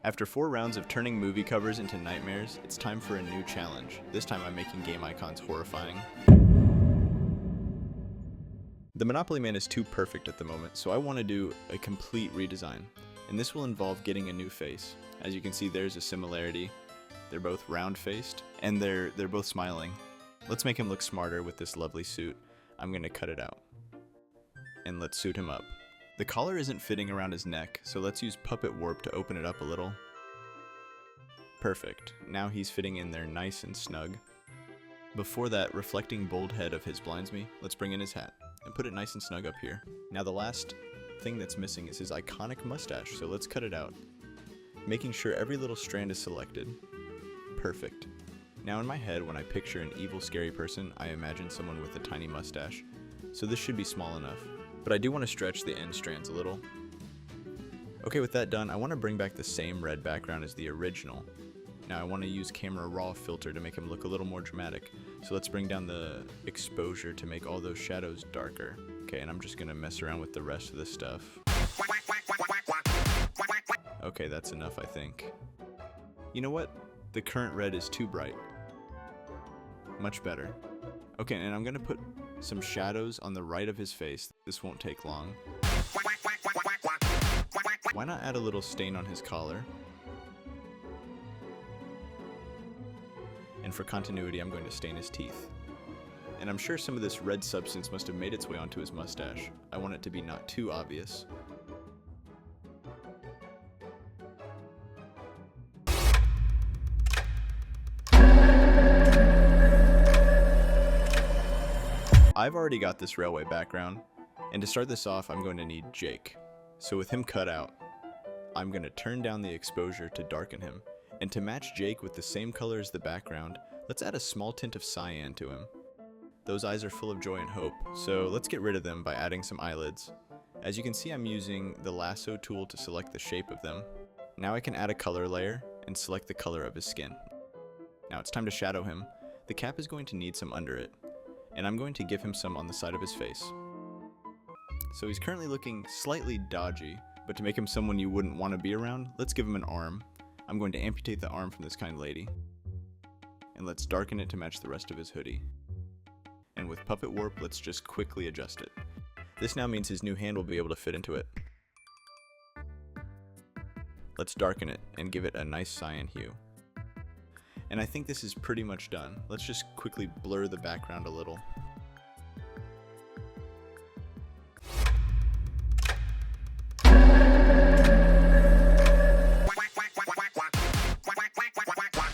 After 4 rounds of turning movie covers into nightmares, it's time for a new challenge. This time I'm making game icons horrifying. The Monopoly Man is too perfect at the moment, so I want to do a complete redesign. And this will involve getting a new face. As you can see, there's a similarity. They're both round-faced, and they're both smiling. Let's make him look smarter with this lovely suit. I'm going to cut it out. And let's suit him up. The collar isn't fitting around his neck, so let's use puppet warp to open it up a little. Perfect. Now he's fitting in there nice and snug. Before that reflecting bold head of his blinds me, let's bring in his hat and put it nice and snug up here. Now the last thing that's missing is his iconic mustache, so let's cut it out. Making sure every little strand is selected. Perfect. Now in my head, when I picture an evil, scary person, I imagine someone with a tiny mustache, so this should be small enough. But I do want to stretch the end strands a little. Okay, with that done, I want to bring back the same red background as the original. Now I want to use Camera Raw filter to make him look a little more dramatic. So let's bring down the exposure to make all those shadows darker. Okay, and I'm just going to mess around with the rest of the stuff. Okay, that's enough, I think. You know what? The current red is too bright. Much better. Okay, and I'm going to put some shadows on the right of his face. This won't take long. Why not add a little stain on his collar? And for continuity, I'm going to stain his teeth. And I'm sure some of this red substance must have made its way onto his mustache. I want it to be not too obvious. I've already got this railway background, and to start this off, I'm going to need Jake. So with him cut out, I'm going to turn down the exposure to darken him. And to match Jake with the same color as the background, let's add a small tint of cyan to him. Those eyes are full of joy and hope, so let's get rid of them by adding some eyelids. As you can see, I'm using the lasso tool to select the shape of them. Now I can add a color layer and select the color of his skin. Now it's time to shadow him. The cap is going to need some under it, and I'm going to give him some on the side of his face. So he's currently looking slightly dodgy, but to make him someone you wouldn't want to be around, let's give him an arm. I'm going to amputate the arm from this kind lady. And let's darken it to match the rest of his hoodie. And with puppet warp, let's just quickly adjust it. This now means his new hand will be able to fit into it. Let's darken it and give it a nice cyan hue. And I think this is pretty much done. Let's just quickly blur the background a little.